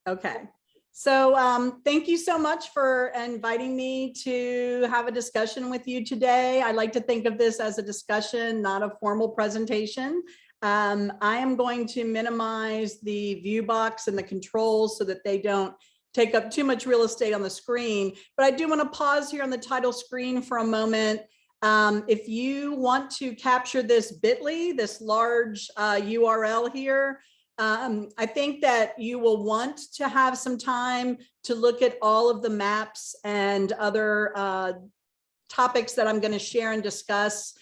Okay. So thank you so much for inviting me to have a discussion with you today. I like to think of this as a discussion, not a formal presentation. I am going to minimize the view box and the controls so that they don't take up too much real estate on the screen. But I do want to pause here on the title screen for a moment. If you want to capture this bit.ly, this large URL here, I think that you will want to have some time to look at all of the maps and other topics that I'm going to share and discuss,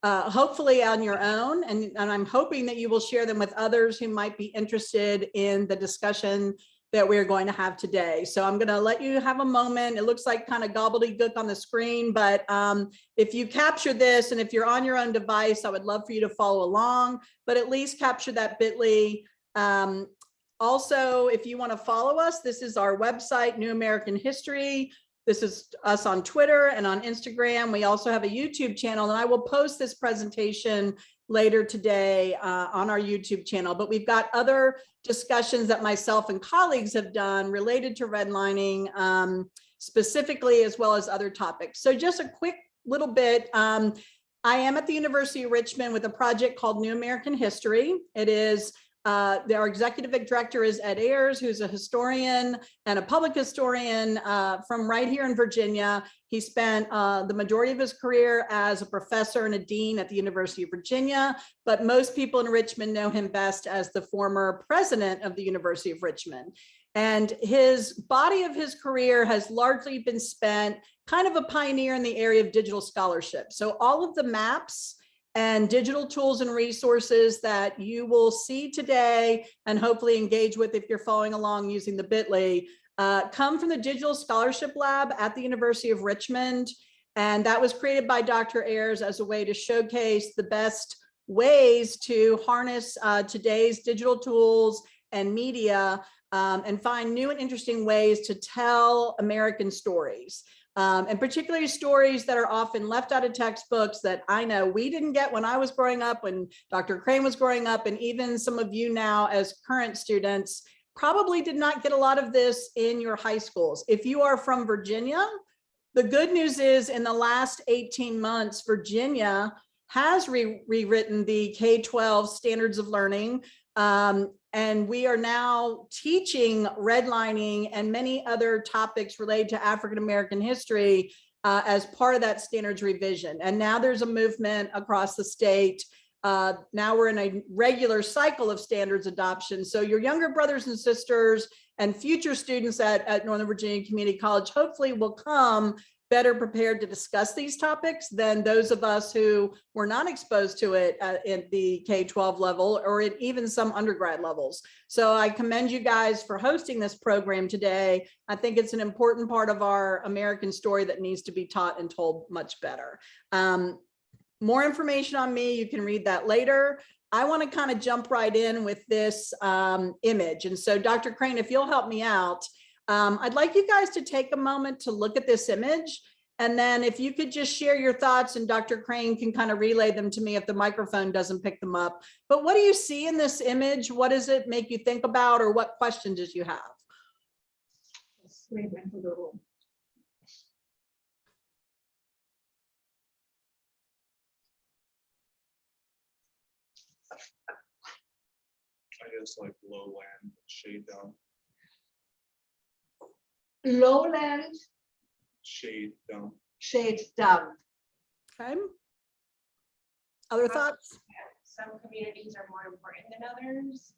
hopefully on your own. And I'm hoping that you will share them with others who might be interested in the discussion that we're going to have today. So I'm going to let you have a moment. It looks like kind of gobbledygook on the screen, but if you capture this and if you're on your own device, I would love for you to follow along, but at least capture that bit.ly. Also, if you want to follow us, this is our website, New American History. This is us on Twitter and on Instagram. We also have a YouTube channel, and I will post this presentation later today on our YouTube channel. But we've got other discussions that myself and colleagues have done related to redlining specifically, as well as other topics. So just a quick little bit. I am at the University of Richmond with a project called New American History. It is our executive director is Ed Ayers, who's a historian and a public historian from right here in Virginia. He spent the majority of his career as a professor and a dean at the University of Virginia, but most people in Richmond know him best as the former president of the University of Richmond. And his body of his career has largely been spent kind of a pioneer in the area of digital scholarship. So all of the maps and digital tools and resources that you will see today and hopefully engage with if you're following along using the bit.ly come from the Digital Scholarship Lab at the University of Richmond. And that was created by Dr. Ayers as a way to showcase the best ways to harness today's digital tools and media and find new and interesting ways to tell American stories. And particularly stories that are often left out of textbooks that I know we didn't get when I was growing up, when Dr. Crane was growing up, and even some of you now as current students probably did not get a lot of this in your high schools. If you are from Virginia, the good news is in the last 18 months, Virginia has rewritten the K-12 standards of learning. And we are now teaching redlining and many other topics related to African-American history as part of that standards revision. And now there's a movement across the state. Now we're in a regular cycle of standards adoption. So your younger brothers and sisters and future students at Northern Virginia Community College hopefully will come better prepared to discuss these topics than those of us who were not exposed to it at the K-12 level or at even some undergrad levels. So I commend you guys for hosting this program today. I think it's an important part of our American story that needs to be taught and told much better. More information on me, you can read that later. I want to kind of jump right in with this image. And so Dr. Crane, if you'll help me out, I'd like you guys to take a moment to look at this image. And then if you could just share your thoughts, and Dr. Crane can kind of relay them to me if the microphone doesn't pick them up. But what do you see in this image? What does it make you think about, or what questions did you have? Wave into the room. I guess like lowland, shade down. Lowland, Shade down. shade down. Okay. Other thoughts? Some communities are more important than others.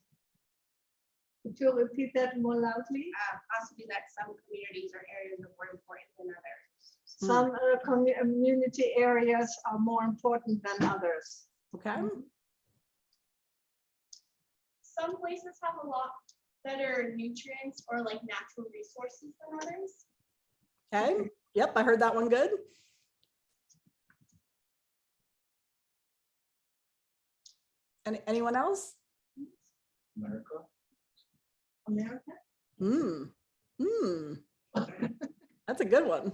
Could you repeat that more loudly? Possibly that some communities or areas are more important than others. Some community areas are more important than others. Okay. Some places have a lot better nutrients or like natural resources than others. Okay. Yep, I heard that one good. Anyone else? America. America? That's a good one.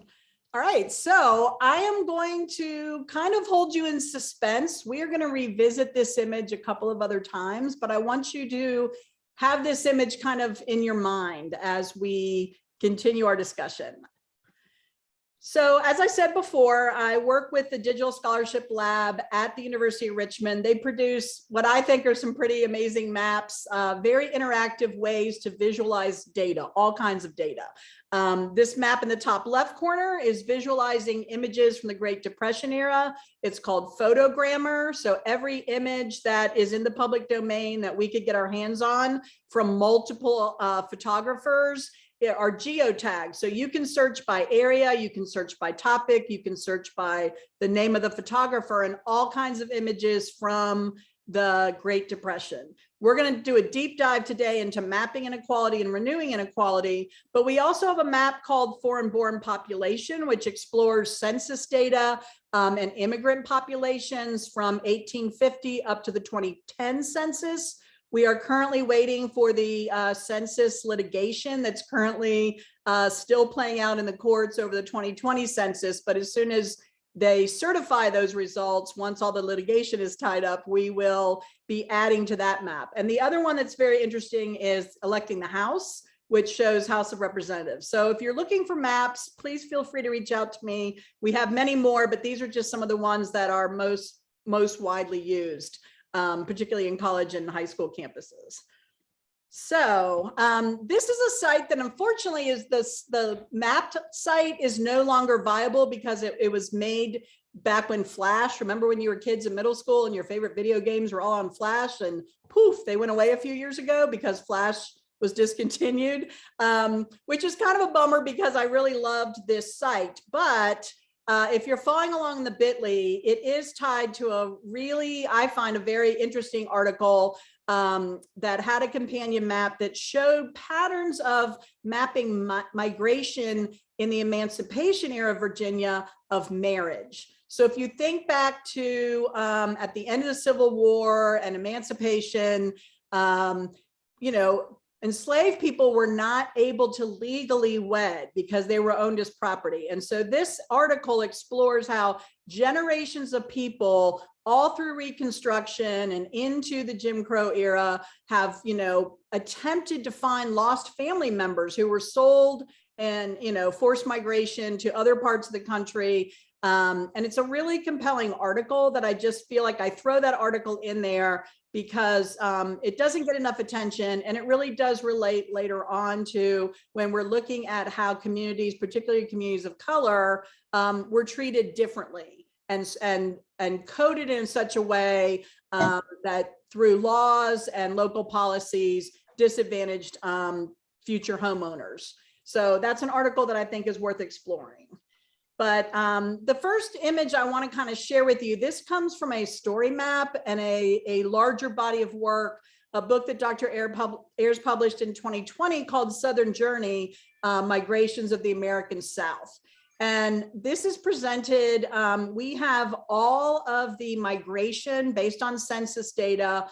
All right, so I am going to kind of hold you in suspense. We are going to revisit this image a couple of other times, but I want you to have this image kind of in your mind as we continue our discussion. So as I said before, I work with the Digital Scholarship Lab at the University of Richmond. They produce what I think are some pretty amazing maps, very interactive ways to visualize data, all kinds of data. This map in the top left corner is visualizing images from the Great Depression era. It's called Photogrammer. So every image that is in the public domain that we could get our hands on from multiple photographers are geotagged. So you can search by area, you can search by topic, you can search by the name of the photographer, and all kinds of images from the Great Depression. We're going to do a deep dive today into mapping inequality and renewing inequality, but we also have a map called Foreign-Born Population, which explores census data and immigrant populations from 1850 up to the 2010 census. We are currently waiting for the census litigation that's currently still playing out in the courts over the 2020 census. But as soon as they certify those results, once all the litigation is tied up, we will be adding to that map. And the other one that's very interesting is electing the House, which shows House of Representatives. So if you're looking for maps, please feel free to reach out to me. We have many more, but these are just some of the ones that are most widely used. Particularly in college and high school campuses. So this is a site that unfortunately is the mapped site is no longer viable because it was made back when Flash, remember when you were kids in middle school and your favorite video games were all on Flash, and poof, they went away a few years ago because Flash was discontinued, which is kind of a bummer because I really loved this site. But if you're following along the bit.ly, it is tied to a really, I find, a very interesting article that had a companion map that showed patterns of mapping migration in the Emancipation era of Virginia of marriage. So if you think back to at the end of the Civil War and emancipation, you know, enslaved people were not able to legally wed because they were owned as property. And so this article explores how generations of people all through Reconstruction and into the Jim Crow era have, you know, attempted to find lost family members who were sold and, you know, forced migration to other parts of the country. And it's a really compelling article that I just feel like I throw that article in there because it doesn't get enough attention, and it really does relate later on to when we're looking at how communities, particularly communities of color, were treated differently and coded in such a way that through laws and local policies disadvantaged future homeowners. So that's an article that I think is worth exploring. But the first image I want to kind of share with you, this comes from a story map and a larger body of work, a book that Dr. Ayers published in 2020 called Southern Journey, Migrations of the American South. And this is presented, we have all of the migration based on census data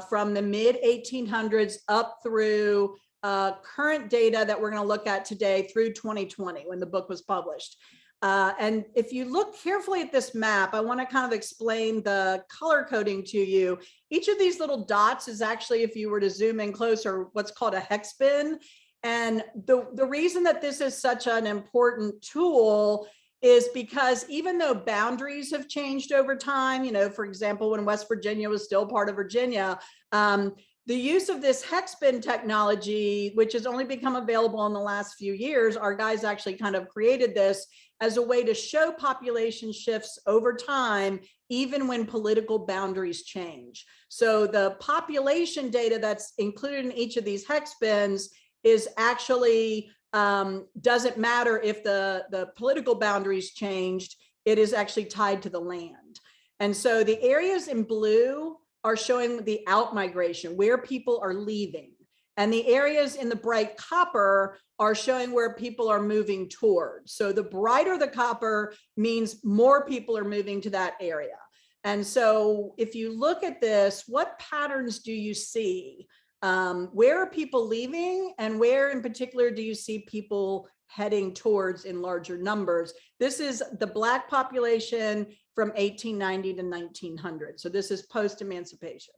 from the mid 1800s up through current data that we're going to look at today through 2020 when the book was published. And if you look carefully at this map, I want to kind of explain the color coding to you. Each of these little dots is actually, if you were to zoom in closer, what's called a hex bin. And the reason that this is such an important tool is because even though boundaries have changed over time, you know, for example, when West Virginia was still part of Virginia, the use of this hex bin technology, which has only become available in the last few years, our guys actually kind of created this as a way to show population shifts over time, even when political boundaries change. So the population data that's included in each of these hex bins is actually, doesn't matter if the political boundaries changed, it is actually tied to the land. And so the areas in blue are showing the out migration, where people are leaving. And the areas in the bright copper are showing where people are moving towards. So the brighter the copper means more people are moving to that area. And so if you look at this, what patterns do you see? Where are people leaving, and where in particular do you see people heading towards in larger numbers? This is the Black population from 1890 to 1900. So this is post-emancipation.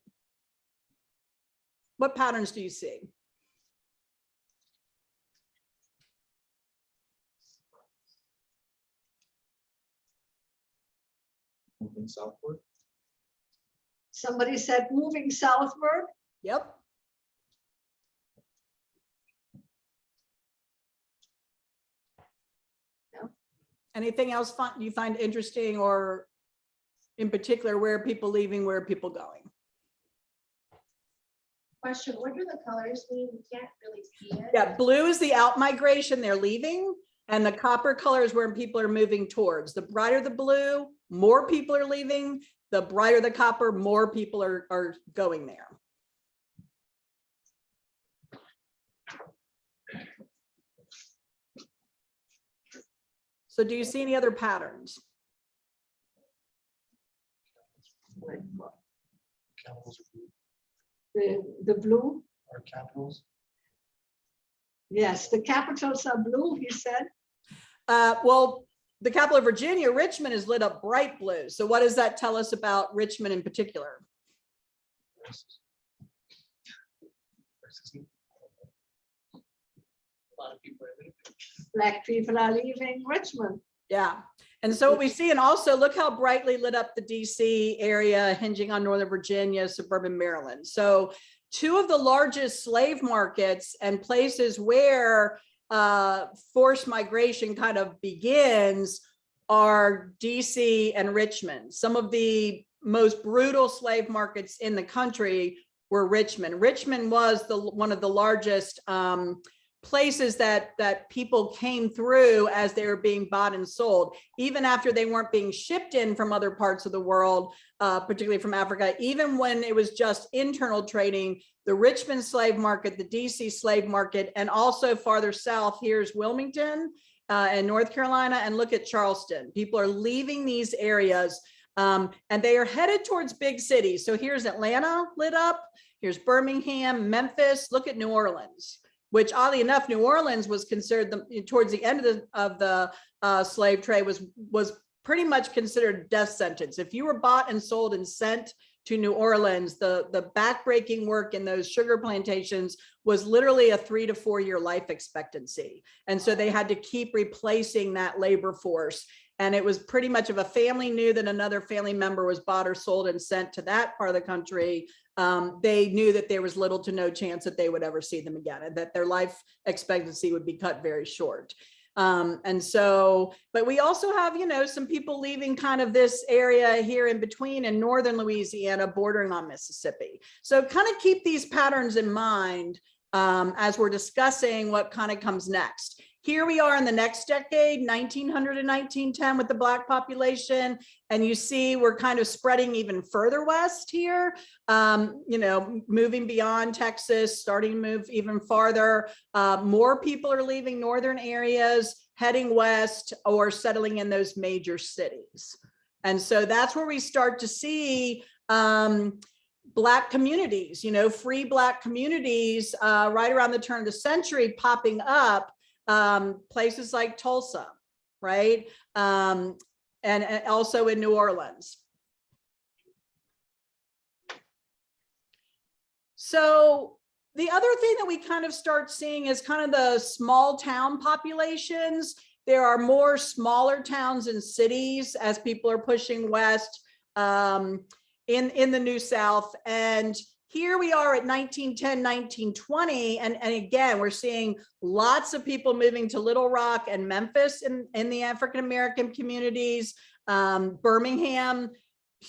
What patterns do you see? Moving southward. Somebody said moving southward. Yep. No. Anything else you find interesting, or in particular, where are people leaving, where are people going? Question, what do the colors mean? We can't really see it. Yeah, blue is the out migration, they're leaving, and the copper color is where people are moving towards. The brighter the blue, more people are leaving. The brighter the copper, more people are going there. So do you see any other patterns? Capitals are blue. The blue. Are capitals? Yes, the capitals are blue, he said. Well, the capital of Virginia, Richmond, is lit up bright blue. So what does that tell us about Richmond in particular? A lot of people are leaving. Black people are leaving Richmond. Yeah. And so what we see, and also look how brightly lit up the DC area, hinging on Northern Virginia, suburban Maryland. So two of the largest slave markets and places where forced migration kind of begins are DC and Richmond. Some of the most brutal slave markets in the country were Richmond. Richmond was one of the largest places that people came through as they were being bought and sold, even after they weren't being shipped in from other parts of the world, particularly from Africa. Even when it was just internal trading, the Richmond slave market, the DC slave market, and also farther south, here's Wilmington and North Carolina, and look at Charleston. People are leaving these areas and they are headed towards big cities. So here's Atlanta lit up, here's Birmingham, Memphis, look at New Orleans, which oddly enough, New Orleans was considered towards the end of the slave trade was pretty much considered a death sentence. If you were bought and sold and sent to New Orleans, the backbreaking work in those sugar plantations was literally a 3 to 4 year life expectancy. And so they had to keep replacing that labor force. And it was pretty much if a family knew that another family member was bought or sold and sent to that part of the country, they knew that there was little to no chance that they would ever see them again, and that their life expectancy would be cut very short. And so, but we also have, some people leaving kind of this area here in between in northern Louisiana, bordering on Mississippi. So kind of keep these patterns in mind as we're discussing what kind of comes next. Here we are in the next decade, 1900 to 1910 with the Black population. And you see we're kind of spreading even further west here, moving beyond Texas, starting to move even farther. More people are leaving northern areas, heading west, or settling in those major cities. And so that's where we start to see Black communities, free Black communities right around the turn of the century popping up. Places like Tulsa, right? And also in New Orleans. So the other thing that we kind of start seeing is kind of the small town populations. There are more smaller towns and cities as people are pushing west in the New South. And here we are at 1910, 1920, and again, we're seeing lots of people moving to Little Rock and Memphis in the African-American communities, Birmingham,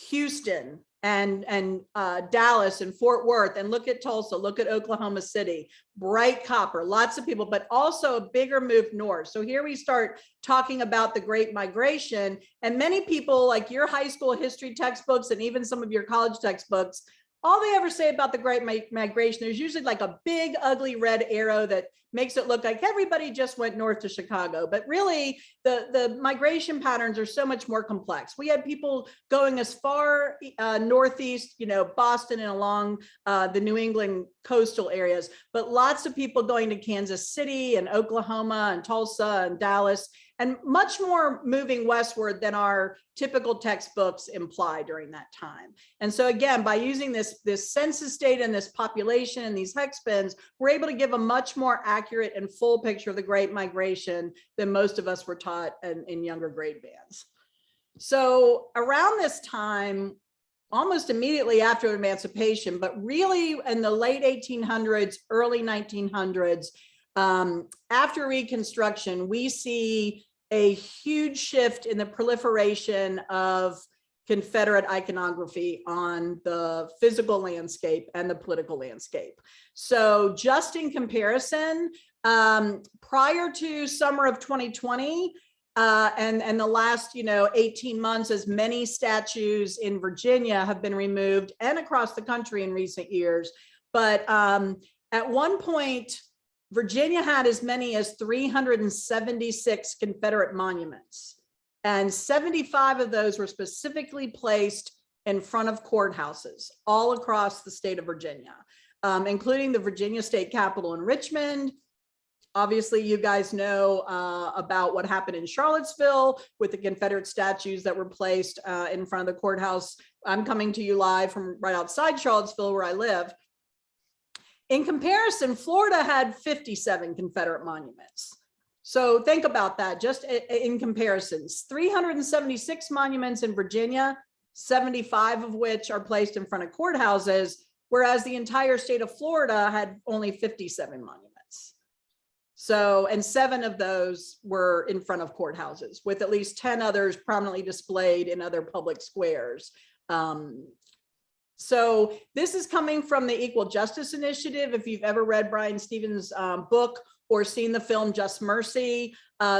Houston, and Dallas and Fort Worth, and look at Tulsa, look at Oklahoma City, bright copper, lots of people, but also a bigger move north. So here we start talking about the Great Migration, and many people, like your high school history textbooks and even some of your college textbooks, all they ever say about the Great Migration, there's usually like a big, ugly red arrow that makes it look like everybody just went north to Chicago. But really, the migration patterns are so much more complex. We had people going as far northeast, Boston and along the New England coastal areas, but lots of people going to Kansas City and Oklahoma and Tulsa and Dallas. and much more moving westward than our typical textbooks imply during that time. And so again, by using this census data and this population and these hex bins, we're able to give a much more accurate and full picture of the Great Migration than most of us were taught in younger grade bands. So around this time, almost immediately after emancipation, but really in the late 1800s, early 1900s, after Reconstruction, we see a huge shift in the proliferation of Confederate iconography on the physical landscape and the political landscape. So just in comparison, prior to summer of 2020, and the last 18 months, as many statues in Virginia have been removed and across the country in recent years. But at one point, Virginia had as many as 376 Confederate monuments, and 75 of those were specifically placed in front of courthouses all across the state of Virginia, including the Virginia State Capitol in Richmond. Obviously, you guys know about what happened in Charlottesville with the Confederate statues that were placed in front of the courthouse. I'm coming to you live from right outside Charlottesville, where I live. In comparison, Florida had 57 Confederate monuments. So think about that, just in comparisons. 376 monuments in Virginia, 75 of which are placed in front of courthouses, whereas the entire state of Florida had only 57 monuments. So, and 7 of those were in front of courthouses, with at least 10 others prominently displayed in other public squares. So this is coming from the Equal Justice Initiative. If you've ever read Brian Stevens' book or seen the film Just Mercy,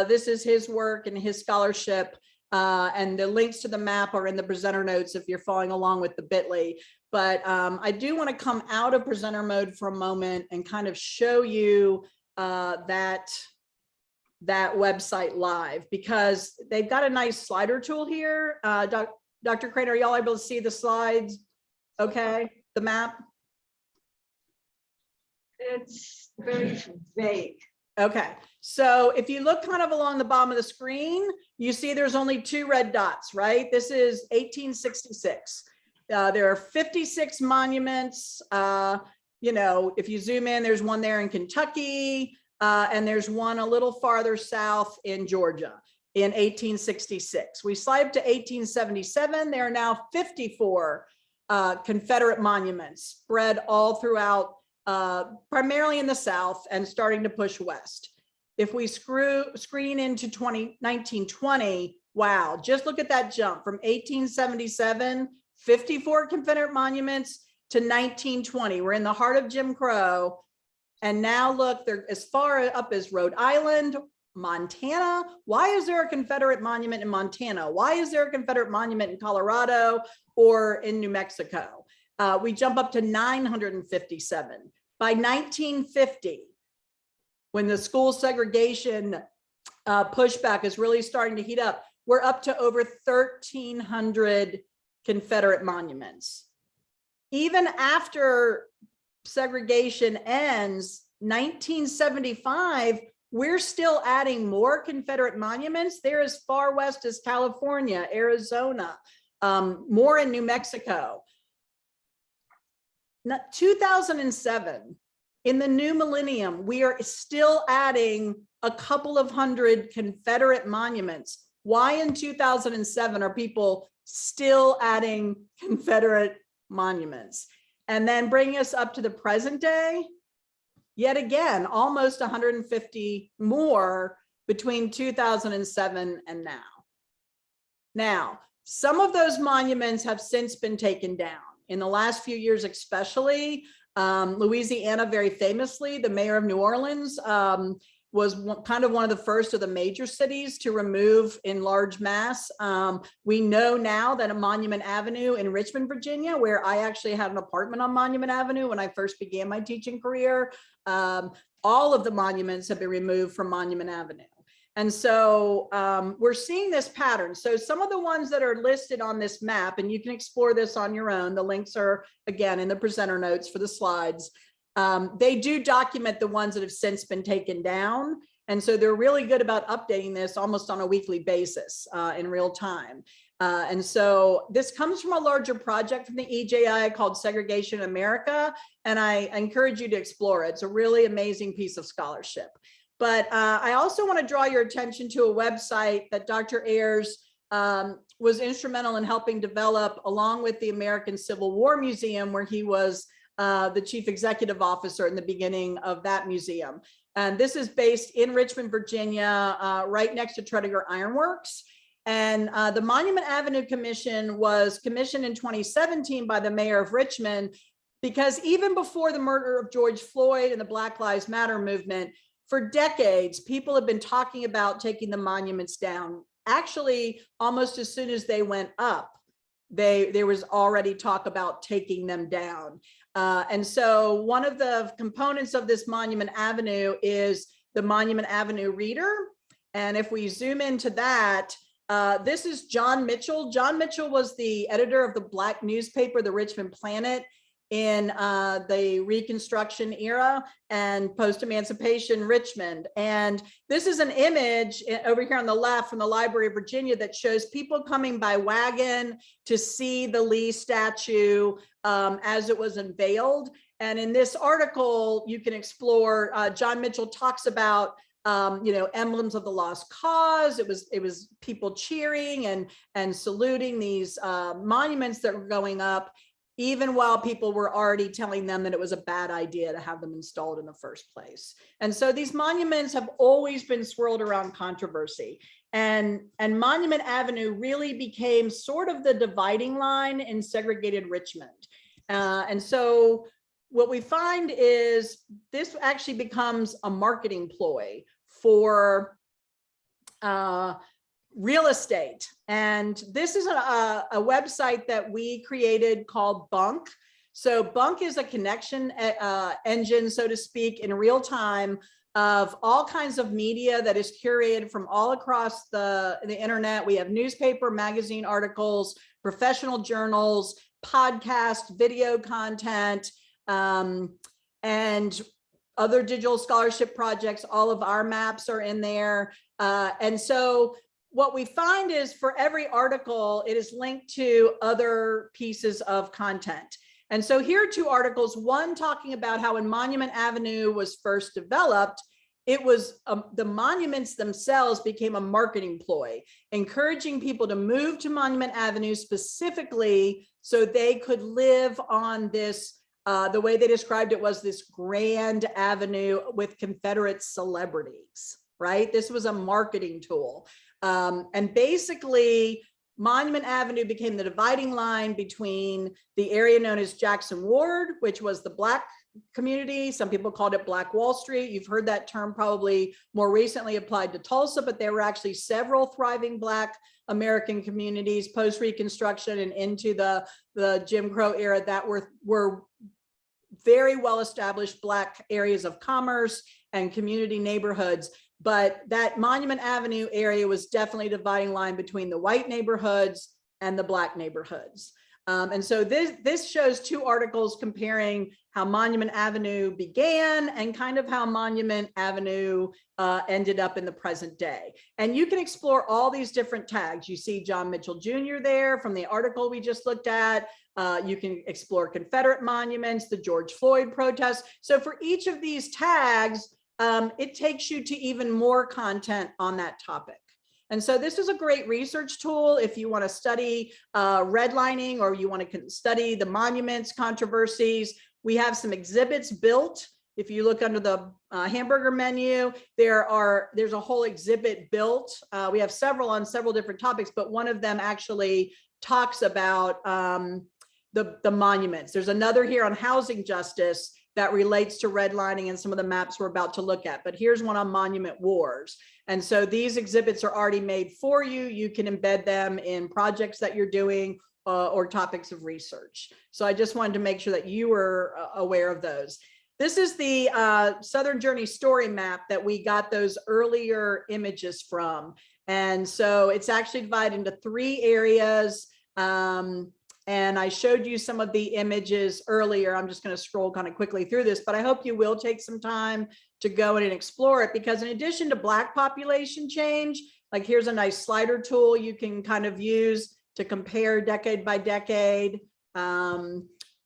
this is his work and his scholarship. And the links to the map are in the presenter notes if you're following along with the bit.ly. But I do want to come out of presenter mode for a moment and kind of show you that website live, because they've got a nice slider tool here. Dr. Crane, are y'all able to see the slides? Okay, the map. It's very vague. Okay, so if you look kind of along the bottom of the screen, you see there's only 2 red dots, right? This is 1866. There are 56 monuments. If you zoom in, there's one there in Kentucky, and there's one a little farther south in Georgia in 1866. We slide up to 1877. There are now 54 Confederate monuments spread all throughout, primarily in the South and starting to push west. If we screen into 1920, wow, just look at that jump from 1877, 54 Confederate monuments to 1920. We're in the heart of Jim Crow. And now look, they're as far up as Rhode Island, Montana. Why is there a Confederate monument in Montana? Why is there a Confederate monument in Colorado or in New Mexico? We jump up to 957. By 1950, when the school segregation pushback is really starting to heat up, we're up to over 1,300 Confederate monuments. Even after segregation ends, 1975, we're still adding more Confederate monuments. They're as far west as California, Arizona, more in New Mexico. 2007, in the new millennium, we are still adding a couple of hundred Confederate monuments. Why in 2007 are people still adding Confederate monuments? And then bring us up to the present day, yet again, almost 150 more between 2007 and now. Now, some of those monuments have since been taken down. In the last few years, especially, Louisiana, very famously, the mayor of New Orleans was kind of one of the first of the major cities to remove in large mass. We know now that a Monument Avenue in Richmond, Virginia, where I actually had an apartment on Monument Avenue when I first began my teaching career, all of the monuments have been removed from Monument Avenue. And so we're seeing this pattern. So some of the ones that are listed on this map, and you can explore this on your own, the links are, again, in the presenter notes for the slides. They do document the ones that have since been taken down. And so they're really good about updating this almost on a weekly basis in real time. And so this comes from a larger project from the EJI called Segregation in America. And I encourage you to explore it. It's a really amazing piece of scholarship. But I also want to draw your attention to a website that Dr. Ayers was instrumental in helping develop, along with the American Civil War Museum, where he was the chief executive officer in the beginning of that museum. And this is based in Richmond, Virginia, right next to Tredegar Iron Works. And the Monument Avenue Commission was commissioned in 2017 by the mayor of Richmond, because even before the murder of George Floyd and the Black Lives Matter movement, for decades, people have been talking about taking the monuments down. Actually, almost as soon as they went up, there was already talk about taking them down. And so one of the components of this Monument Avenue is the Monument Avenue Reader. And if we zoom into that, this is John Mitchell. John Mitchell was the editor of the Black newspaper, the Richmond Planet, in the Reconstruction era and post-emancipation Richmond. And this is an image over here on the left from the Library of Virginia that shows people coming by wagon to see the Lee statue as it was unveiled. And in this article, you can explore, John Mitchell talks about emblems of the lost cause. It was people cheering and saluting these monuments that were going up, even while people were already telling them that it was a bad idea to have them installed in the first place. And so these monuments have always been swirled around controversy. And Monument Avenue really became sort of the dividing line in segregated Richmond. And so what we find is this actually becomes a marketing ploy for real estate. And this is a website that we created called Bunk. So Bunk is a connection engine, so to speak, in real time of all kinds of media that is curated from all across the internet. We have newspaper, magazine articles, professional journals, podcast, video content, and other digital scholarship projects. All of our maps are in there. And so what we find is for every article, it is linked to other pieces of content. And so here are two articles, one talking about how when Monument Avenue was first developed, it was the monuments themselves became a marketing ploy, encouraging people to move to Monument Avenue specifically so they could live on this, the way they described it was this grand avenue with Confederate celebrities, right? This was a marketing tool. And basically, Monument Avenue became the dividing line between the area known as Jackson Ward, which was the Black community. Some people called it Black Wall Street. You've heard that term probably more recently applied to Tulsa, but there were actually several thriving Black American communities post-Reconstruction and into the Jim Crow era that were very well-established Black areas of commerce and community neighborhoods. But that Monument Avenue area was definitely a dividing line between the white neighborhoods and the Black neighborhoods. And so this shows two articles comparing how Monument Avenue began and kind of how Monument Avenue ended up in the present day. And you can explore all these different tags. You see John Mitchell Jr. there from the article we just looked at. You can explore Confederate monuments, the George Floyd protests. So for each of these tags, it takes you to even more content on that topic. And so this is a great research tool if you want to study redlining or you want to study the monuments controversies. We have some exhibits built. If you look under the hamburger menu, there's a whole exhibit built. We have several on several different topics, but one of them actually talks about the monuments. There's another here on housing justice that relates to redlining and some of the maps we're about to look at. But here's one on monument wars. And so these exhibits are already made for you. You can embed them in projects that you're doing or topics of research. So I just wanted to make sure that you were aware of those. This is the Southern Journey story map that we got those earlier images from. And so it's actually divided into 3 areas. And I showed you some of the images earlier. I'm just going to scroll kind of quickly through this, but I hope you will take some time to go in and explore it, because in addition to Black population change, like here's a nice slider tool you can kind of use to compare decade by decade.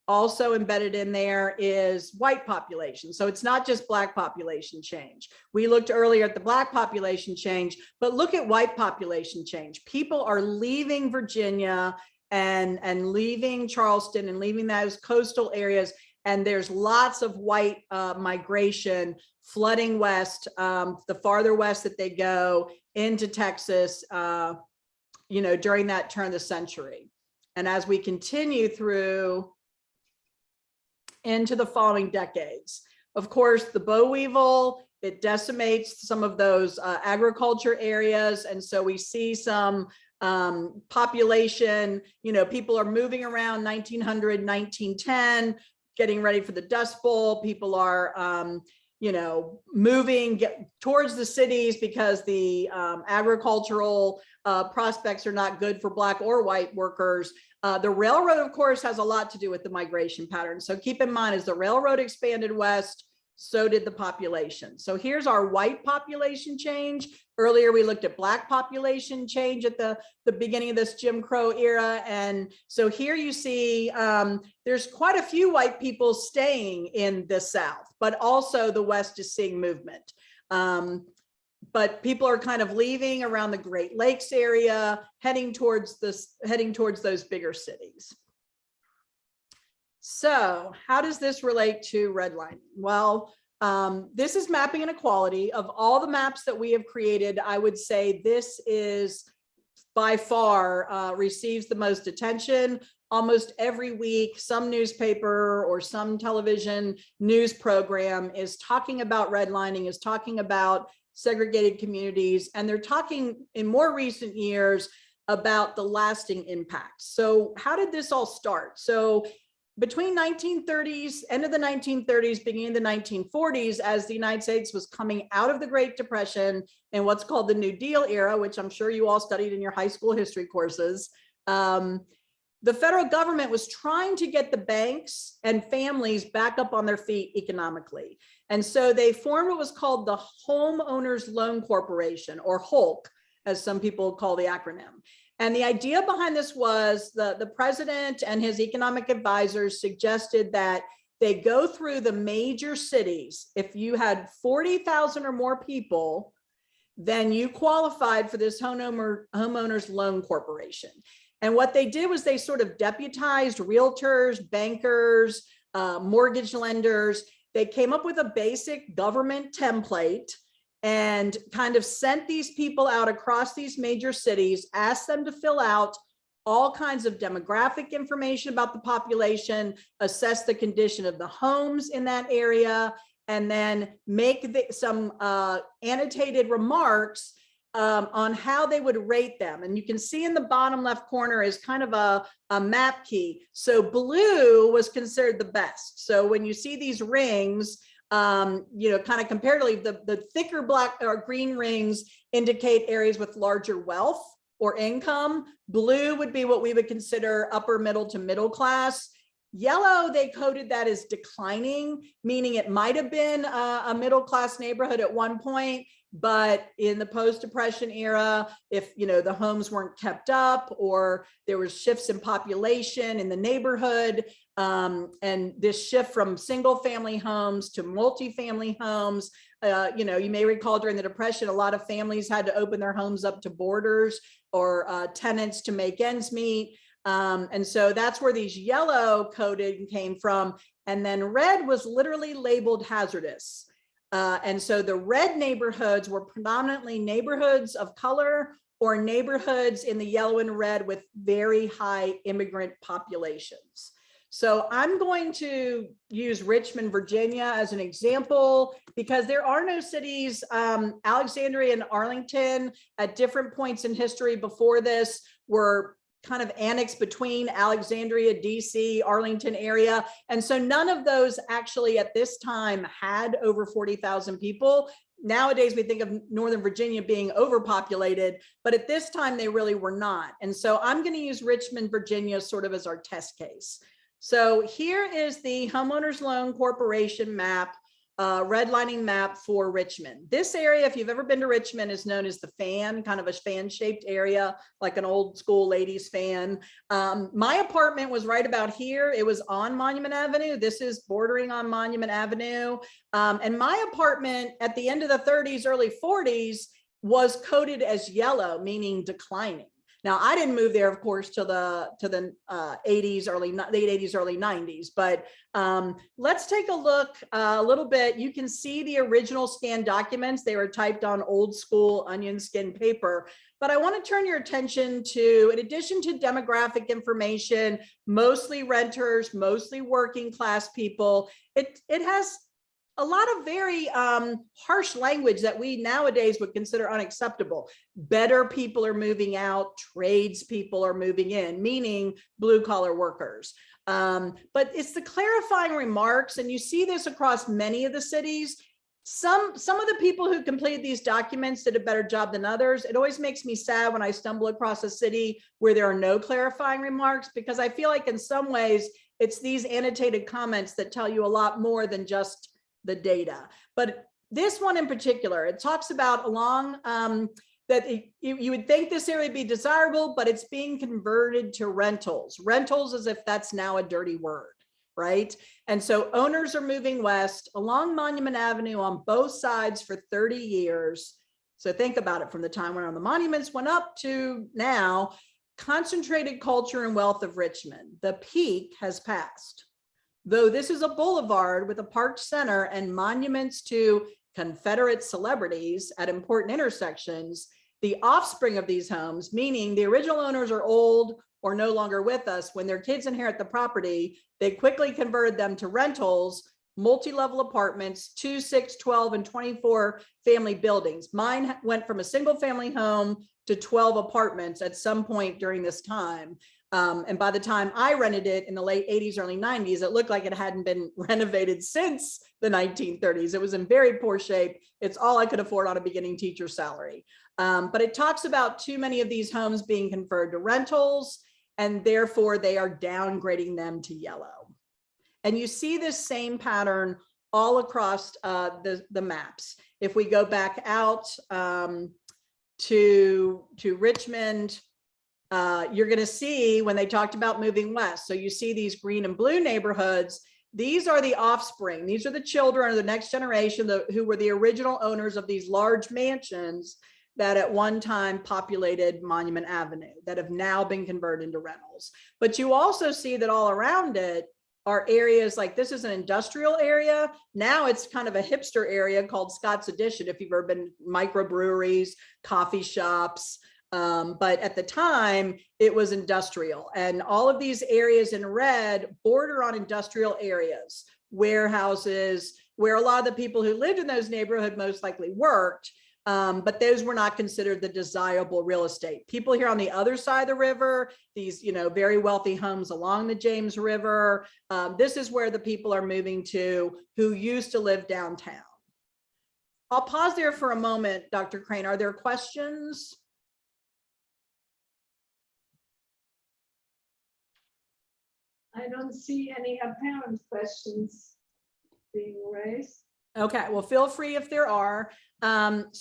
Also embedded in there is white population. So it's not just Black population change. We looked earlier at the Black population change, but look at white population change. People are leaving Virginia and leaving Charleston and leaving those coastal areas. And there's lots of white migration flooding west, the farther west that they go into Texas, during that turn of the century. And as we continue through into the following decades, of course, the boll weevil, it decimates some of those agriculture areas. And so we see some population, people are moving around 1900, 1910, getting ready for the Dust Bowl. People are, moving towards the cities because the agricultural prospects are not good for Black or white workers. The railroad, of course, has a lot to do with the migration pattern. So keep in mind, as the railroad expanded west, so did the population. So here's our white population change. Earlier, we looked at Black population change at the beginning of this Jim Crow era. And so here you see there's quite a few white people staying in the South, but also the West is seeing movement. But people are kind of leaving around the Great Lakes area, heading towards those bigger cities. So how does this relate to redlining? Well, this is mapping inequality. Of all the maps that we have created, I would say this is by far receives the most attention. Almost every week, some newspaper or some television news program is talking about redlining, is talking about segregated communities, and they're talking in more recent years about the lasting impact. So how did this all start? So between 1930s, end of the 1930s, beginning of the 1940s, as the United States was coming out of the Great Depression and what's called the New Deal era, which I'm sure you all studied in your high school history courses, the federal government was trying to get the banks and families back up on their feet economically. And so they formed what was called the Homeowners Loan Corporation, or HOLC, as some people call the acronym. And the idea behind this was the president and his economic advisors suggested that they go through the major cities. If you had 40,000 or more people, then you qualified for this Homeowners Loan Corporation. And what they did was they sort of deputized realtors, bankers, mortgage lenders. They came up with a basic government template and kind of sent these people out across these major cities, asked them to fill out all kinds of demographic information about the population, assess the condition of the homes in that area, and then make some annotated remarks on how they would rate them. And you can see in the bottom left corner is kind of a map key. So blue was considered the best. So when you see these rings, kind of comparatively, the thicker black or green rings indicate areas with larger wealth or income. Blue would be what we would consider upper middle to middle class. Yellow, they coded that as declining, meaning it might have been a middle class neighborhood at one point, but in the post-depression era, if the homes weren't kept up or there was shifts in population in the neighborhood, and this shift from single family homes to multifamily homes, you may recall during the Depression, a lot of families had to open their homes up to boarders or tenants to make ends meet. And so that's where these yellow coded came from. And then red was literally labeled hazardous. And so the red neighborhoods were predominantly neighborhoods of color or neighborhoods in the yellow and red with very high immigrant populations. So I'm going to use Richmond, Virginia as an example because there are no cities. Alexandria and Arlington at different points in history before this were kind of annexed between Alexandria, DC, Arlington area. And so none of those actually at this time had over 40,000 people. Nowadays, we think of Northern Virginia being overpopulated, but at this time they really were not. And so I'm going to use Richmond, Virginia sort of as our test case. So here is the Homeowners Loan Corporation map, redlining map for Richmond. This area, if you've ever been to Richmond, is known as the fan, kind of a fan-shaped area, like an old school ladies fan. My apartment was right about here. It was on Monument Avenue. This is bordering on Monument Avenue. And my apartment at the end of the 30s, early 40s was coded as yellow, meaning declining. Now, I didn't move there, of course, till the 80s, late 80s, early 90s. But let's take a look a little bit. You can see the original scanned documents. They were typed on old school onion skin paper. But I want to turn your attention to, in addition to demographic information, mostly renters, mostly working class people, it has a lot of very harsh language that we nowadays would consider unacceptable. Better people are moving out, tradespeople are moving in, meaning blue collar workers. But it's the clarifying remarks, and you see this across many of the cities. Some of the people who completed these documents did a better job than others. It always makes me sad when I stumble across a city where there are no clarifying remarks, because I feel like in some ways it's these annotated comments that tell you a lot more than just the data. But this one in particular, it talks about along that you would think this area would be desirable, but it's being converted to rentals. Rentals as if that's now a dirty word, right? And so owners are moving west along Monument Avenue on both sides for 30 years. So think about it, from the time when the monuments went up to now. Concentrated culture and wealth of Richmond. The peak has passed. Though this is a boulevard with a parked center and monuments to Confederate celebrities at important intersections, the offspring of these homes, meaning the original owners, are old or no longer with us. When their kids inherit the property, they quickly converted them to rentals, multi-level apartments, 2, 6, 12, and 24 family buildings. Mine went from a single family home to 12 apartments at some point during this time. And by the time I rented it in the late 80s, early 90s, it looked like it hadn't been renovated since the 1930s. It was in very poor shape. It's all I could afford on a beginning teacher salary. But it talks about too many of these homes being converted to rentals, and therefore they are downgrading them to yellow. And you see this same pattern all across the maps. If we go back out to Richmond, you're going to see when they talked about moving west. So you see these green and blue neighborhoods. These are the offspring. These are the children of the next generation who were the original owners of these large mansions that at one time populated Monument Avenue, that have now been converted into rentals. But you also see that all around it are areas like, this is an industrial area. Now it's kind of a hipster area called Scott's Addition, if you've ever been, microbreweries, coffee shops. But at the time it was industrial, and all of these areas in red border on industrial areas, warehouses, where a lot of the people who lived in those neighborhoods most likely worked. But those were not considered the desirable real estate. People here on the other side of the river, these, very wealthy homes along the James River. This is where the people are moving to who used to live downtown. I'll pause there for a moment, Dr. Crane. Are there questions? I don't see any apparent questions being raised. Okay, well, feel free if there are. So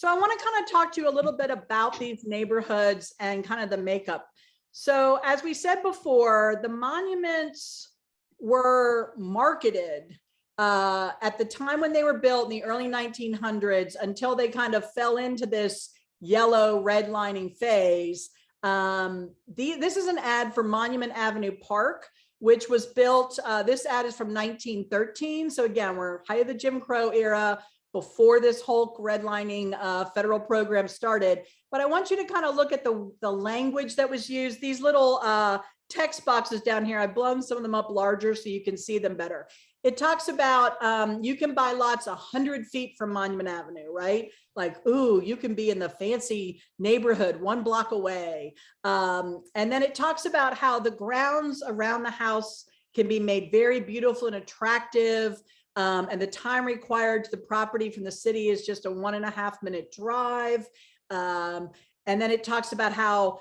I want to kind of talk to you a little bit about these neighborhoods and kind of the makeup. So as we said before, the monuments were marketed at the time when they were built in the early 1900s until they kind of fell into this yellow redlining phase. This is an ad for Monument Avenue Park, which was built, this ad is from 1913. So again, we're height of the Jim Crow era, before this whole redlining federal program started. But I want you to kind of look at the language that was used. These little text boxes down here, I've blown some of them up larger so you can see them better. it talks about you can buy lots 100 feet from Monument Avenue, right? Like, ooh, you can be in the fancy neighborhood 1 block away. And then it talks about how the grounds around the house can be made very beautiful and attractive. And the time required to the property from the city is just a 1.5-minute drive. And then it talks about how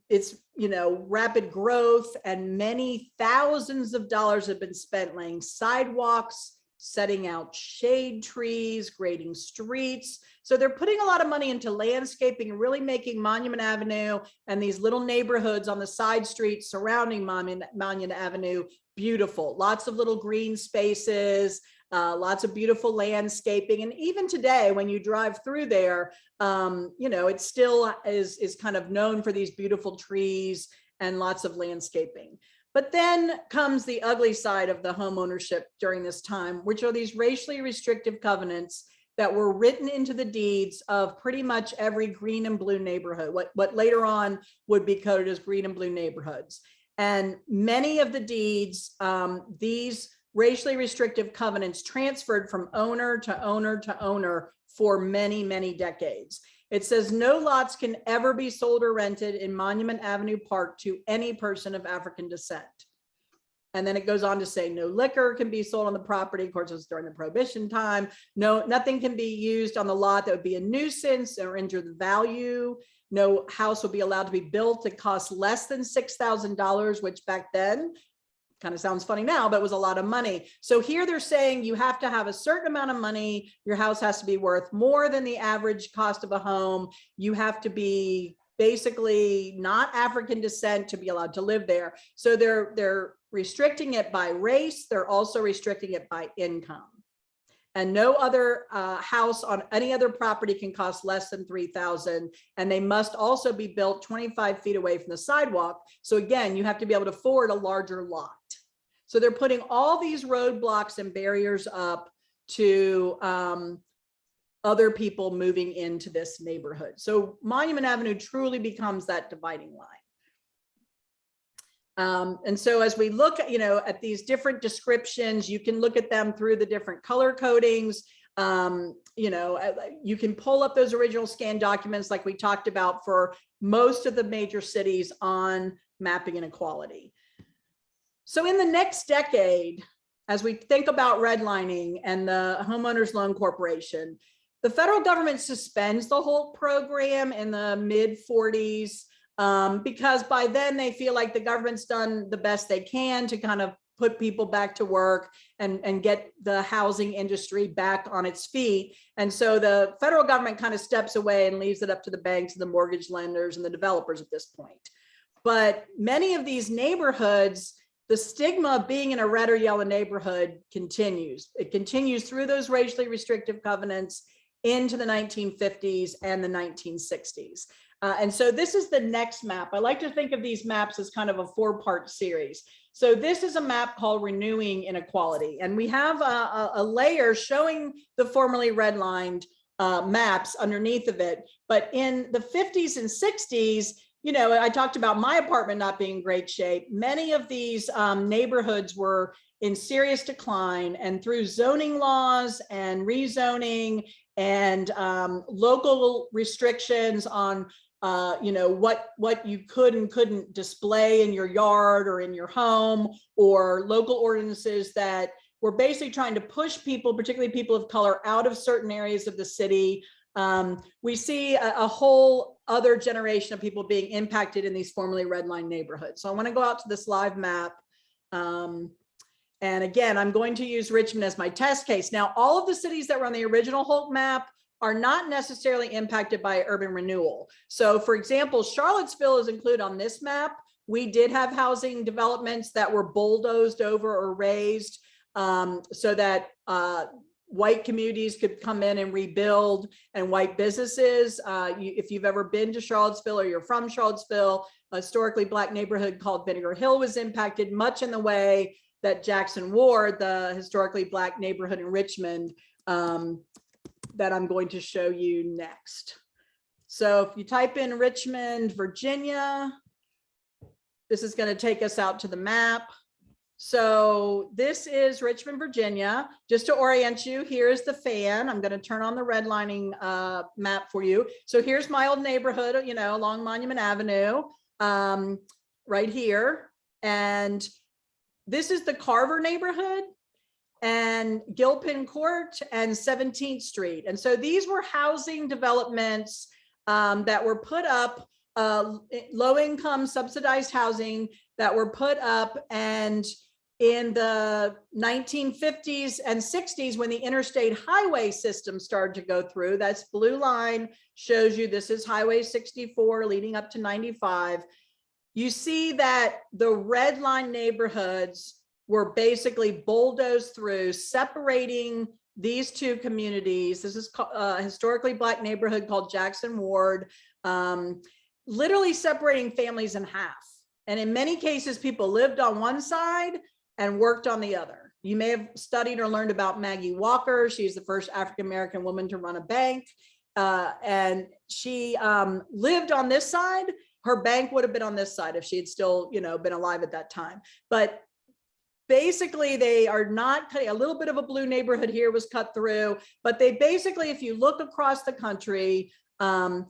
it's, you know, rapid growth, and many thousands of dollars have been spent laying sidewalks, setting out shade trees, grading streets. So they're putting a lot of money into landscaping and really making Monument Avenue and these little neighborhoods on the side streets surrounding Monument Avenue beautiful. Lots of little green spaces, lots of beautiful landscaping. And even today, when you drive through there, you know, it still is kind of known for these beautiful trees and lots of landscaping. But then comes the ugly side of the home ownership during this time, which are these racially restrictive covenants that were written into the deeds of pretty much every green and blue neighborhood, what later on would be coded as green and blue neighborhoods. And many of the deeds, these racially restrictive covenants transferred from owner to owner to owner for many, many decades. It says no lots can ever be sold or rented in Monument Avenue Park to any person of African descent. And then it goes on to say no liquor can be sold on the property. Of course, it was during the Prohibition time. Nothing can be used on the lot that would be a nuisance or injure the value. No house will be allowed to be built that costs less than $6,000, which back then kind of sounds funny now, but it was a lot of money. So here they're saying you have to have a certain amount of money. Your house has to be worth more than the average cost of a home. You have to be basically not African descent to be allowed to live there. So they're restricting it by race. They're also restricting it by income. And no other house on any other property can cost less than $3,000. And they must also be built 25 feet away from the sidewalk. So again, you have to be able to afford a larger lot. So they're putting all these roadblocks and barriers up to other people moving into this neighborhood. So Monument Avenue truly becomes that dividing line. And so as we look at, at these different descriptions, you can look at them through the different color codings. You can pull up those original scan documents like we talked about for most of the major cities on mapping inequality. So in the next decade, as we think about redlining and the Homeowners Loan Corporation, the federal government suspends the whole program in the mid-40s. Because by then they feel like the government's done the best they can to kind of put people back to work and get the housing industry back on its feet. And so the federal government kind of steps away and leaves it up to the banks and the mortgage lenders and the developers at this point. But many of these neighborhoods, the stigma of being in a red or yellow neighborhood continues. It continues through those racially restrictive covenants into the 1950s and the 1960s. And so this is the next map. I like to think of these maps as kind of a 4-part series. So this is a map called Renewing Inequality. And we have a layer showing the formerly redlined maps underneath of it. But in the 50s and 60s, I talked about my apartment not being in great shape. Many of these neighborhoods were in serious decline, and through zoning laws and rezoning and local restrictions on what you could and couldn't display in your yard or in your home, or local ordinances that were basically trying to push people, particularly people of color, out of certain areas of the city. We see a whole other generation of people being impacted in these formerly redlined neighborhoods. So I want to go out to this live map. And again, I'm going to use Richmond as my test case. Now, all of the cities that were on the original Holt map are not necessarily impacted by urban renewal. So for example, Charlottesville is included on this map. We did have housing developments that were bulldozed over or raised so that white communities could come in and rebuild, and white businesses. If you've ever been to Charlottesville or you're from Charlottesville, a historically Black neighborhood called Vinegar Hill was impacted much in the way that Jackson Ward, the historically Black neighborhood in Richmond, that I'm going to show you next. So if you type in Richmond, Virginia, this is going to take us out to the map. So this is Richmond, Virginia. Just to orient you, here's the fan. I'm going to turn on the redlining map for you. So here's my old neighborhood, you know, along Monument Avenue, right here. And this is the Carver neighborhood and Gilpin Court and 17th Street. And so these were housing developments that were put up, low-income subsidized housing that were put up, and in the 1950s and 60s, when the interstate highway system started to go through, that's blue line shows you this is Highway 64 leading up to 95. You see that the red line neighborhoods were basically bulldozed through, separating these two communities. This is a historically Black neighborhood called Jackson Ward, literally separating families in half. And in many cases, people lived on one side and worked on the other. You may have studied or learned about Maggie Walker. She's the first African-American woman to run a bank. And she lived on this side. Her bank would have been on this side if she had still, you know, been alive at that time. But basically, they are not cutting. A little bit of a blue neighborhood here was cut through, but they basically, if you look across the country, in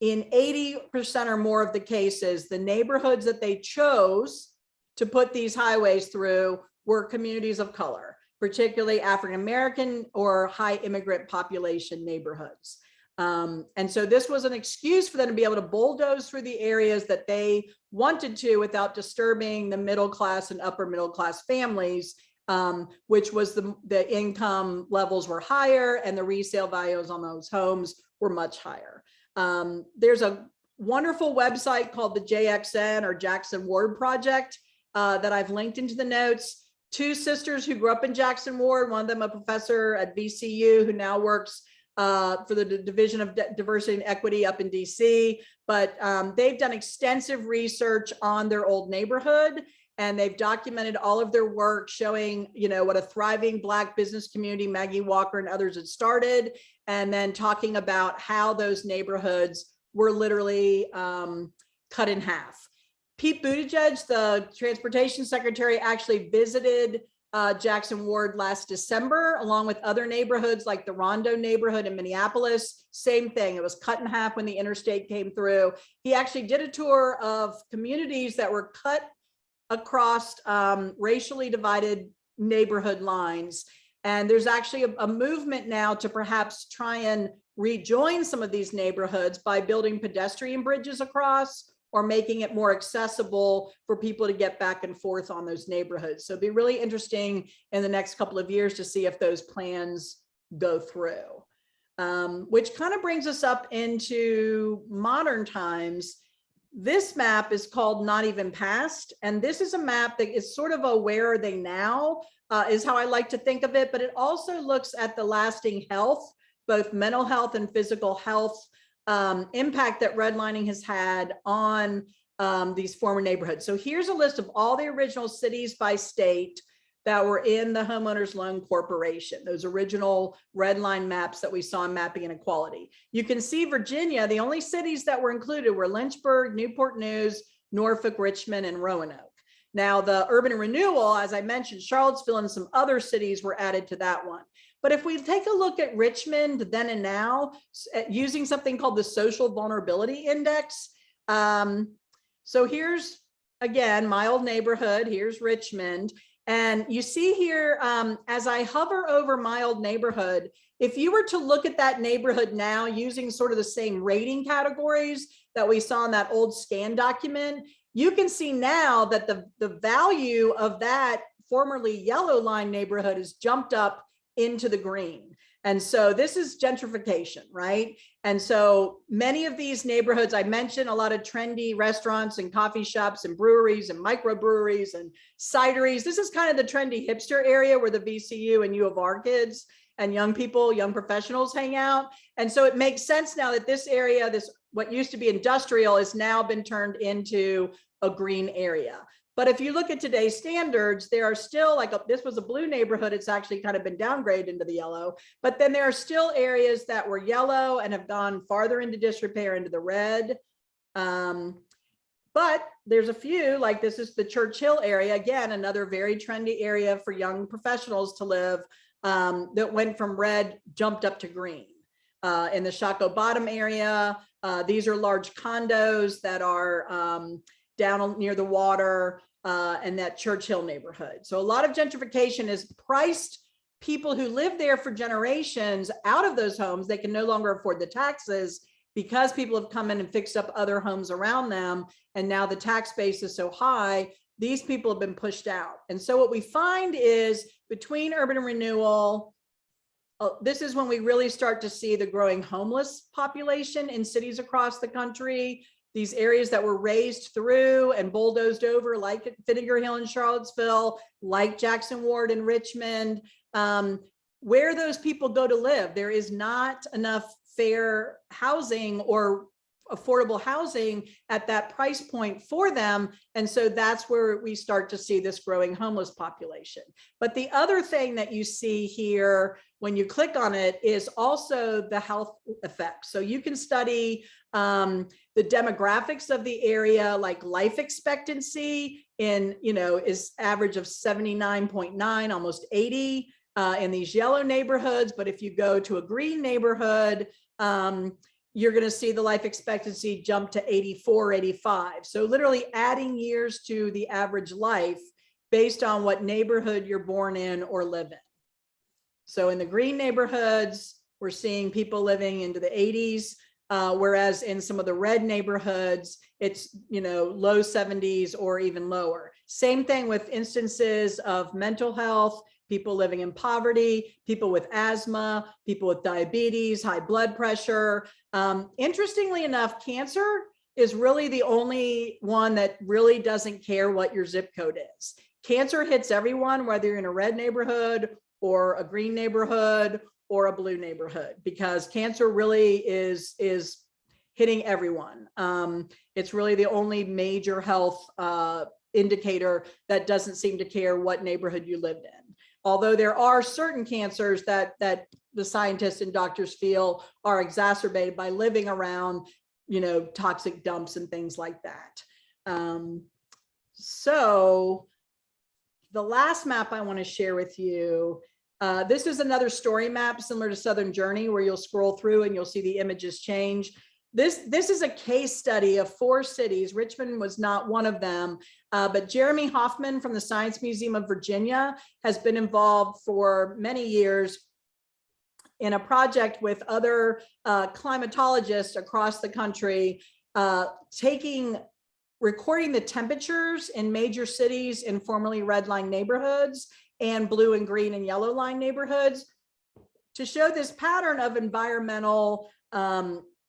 80% or more of the cases, the neighborhoods that they chose to put these highways through were communities of color, particularly African-American or high immigrant population neighborhoods. And so this was an excuse for them to be able to bulldoze through the areas that they wanted to without disturbing the middle class and upper middle class families, which was the income levels were higher and the resale values on those homes were much higher. There's a wonderful website called the JXN or Jackson Ward Project that I've linked into the notes. Two sisters who grew up in Jackson Ward, one of them a professor at VCU who now works for the Division of Diversity and Equity up in DC, but they've done extensive research on their old neighborhood, and they've documented all of their work showing, you know, what a thriving Black business community Maggie Walker and others had started, and then talking about how those neighborhoods were literally cut in half. Pete Buttigieg, the transportation secretary, actually visited Jackson Ward last December, along with other neighborhoods like the Rondo neighborhood in Minneapolis. Same thing, it was cut in half when the interstate came through. He actually did a tour of communities that were cut across racially divided neighborhood lines. And there's actually a movement now to perhaps try and rejoin some of these neighborhoods by building pedestrian bridges across, or making it more accessible for people to get back and forth on those neighborhoods. So it'd be really interesting in the next couple of years to see if those plans go through. Which kind of brings us up into modern times. This map is called Not Even Past, and this is a map that is sort of a where are they now, is how I like to think of it, but it also looks at the lasting health, both mental health and physical health impact that redlining has had on these former neighborhoods. So here's a list of all the original cities by state that were in the Homeowners Loan Corporation, those original red line maps that we saw in Mapping Inequality. You can see Virginia, the only cities that were included were Lynchburg, Newport News, Norfolk, Richmond, and Roanoke. Now the urban renewal, as I mentioned, Charlottesville and some other cities were added to that one. But if we take a look at Richmond then and now, using something called the Social Vulnerability Index. So here's, again, my old neighborhood, here's Richmond. And you see here, as I hover over my old neighborhood, if you were to look at that neighborhood now using sort of the same rating categories that we saw in that old scan document, you can see now that the value of that formerly yellow line neighborhood has jumped up into the green. And so this is gentrification, right? And so many of these neighborhoods, I mentioned a lot of trendy restaurants and coffee shops and breweries and microbreweries and cideries. This is kind of the trendy hipster area where the VCU and U of R kids and young people, young professionals hang out. And so it makes sense now that this area, this what used to be industrial, has now been turned into a green area. But if you look at today's standards, there are still this was a blue neighborhood. It's actually kind of been downgraded into the yellow, but then there are still areas that were yellow and have gone farther into disrepair into the red. But there's a few, like this is the Churchill area, again, another very trendy area for young professionals to live, that went from red, jumped up to green. In the Shockoe Bottom area, these are large condos that are down near the water, and that Churchill neighborhood. So a lot of gentrification has priced people who live there for generations out of those homes. They can no longer afford the taxes because people have come in and fixed up other homes around them. And now the tax base is so high, these people have been pushed out. And so what we find is between urban renewal, this is when we really start to see the growing homeless population in cities across the country. These areas that were razed through and bulldozed over, like at Vinegar Hill in Charlottesville, like Jackson Ward in Richmond, where those people go to live. There is not enough fair housing or affordable housing at that price point for them. And so that's where we start to see this growing homeless population. But the other thing that you see here when you click on it is also the health effects. So you can study the demographics of the area, like life expectancy is average of 79.9, almost 80 in these yellow neighborhoods. But if you go to a green neighborhood, you're going to see the life expectancy jump to 84, 85. So literally adding years to the average life based on what neighborhood you're born in or live in. So in the green neighborhoods, we're seeing people living into the 80s, whereas in some of the red neighborhoods, it's low 70s or even lower. Same thing with instances of mental health, people living in poverty, people with asthma, people with diabetes, high blood pressure. Interestingly enough, cancer is really the only one that really doesn't care what your zip code is. Cancer hits everyone, whether you're in a red neighborhood or a green neighborhood or a blue neighborhood, because cancer really is hitting everyone. It's really the only major health indicator that doesn't seem to care what neighborhood you lived in. Although there are certain cancers that the scientists and doctors feel are exacerbated by living around, toxic dumps and things like that. So the last map I want to share with you, this is another story map similar to Southern Journey, where you'll scroll through and you'll see the images change. This is a case study of 4 cities. Richmond was not one of them, but Jeremy Hoffman from the Science Museum of Virginia has been involved for many years in a project with other climatologists across the country, recording the temperatures in major cities in formerly red line neighborhoods and blue and green and yellow line neighborhoods to show this pattern of environmental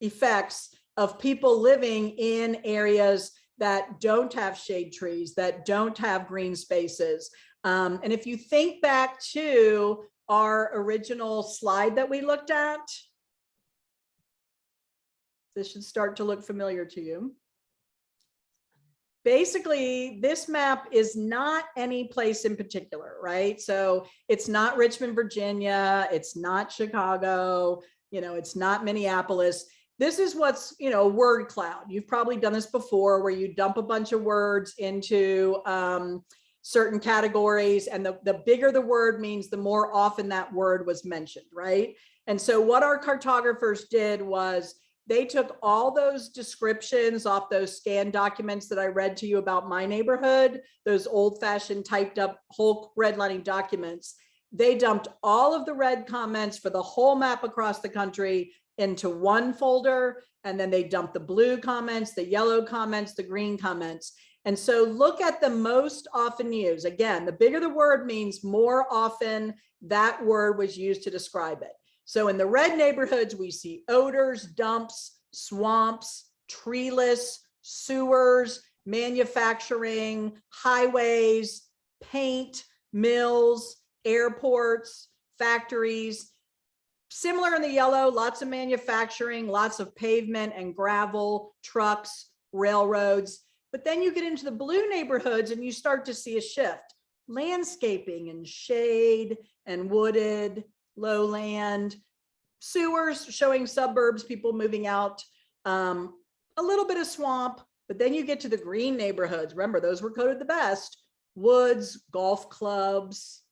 effects of people living in areas that don't have shade trees, that don't have green spaces. And if you think back to our original slide that we looked at, this should start to look familiar to you. Basically, this map is not any place in particular, right? So it's not Richmond, Virginia, it's not Chicago, it's not Minneapolis. This is what's, a word cloud. You've probably done this before, where you dump a bunch of words into certain categories, and the bigger the word means the more often that word was mentioned, right? And so what our cartographers did was they took all those descriptions off those scanned documents that I read to you about my neighborhood, those old-fashioned typed up whole redlining documents. They dumped all of the red comments for the whole map across the country into one folder, and then they dumped the blue comments, the yellow comments, the green comments. And so look at the most often used. Again, the bigger the word means more often that word was used to describe it. So in the red neighborhoods, we see odors, dumps, swamps, treeless, sewers, manufacturing, highways, paint, mills, airports, factories. Similar in the yellow, lots of manufacturing, lots of pavement and gravel, trucks, railroads. But then you get into the blue neighborhoods and you start to see a shift. Landscaping and shade and wooded, lowland, sewers showing suburbs, people moving out, a little bit of swamp, But then you get to the green neighborhoods. Remember, those were coded the best: woods, golf clubs,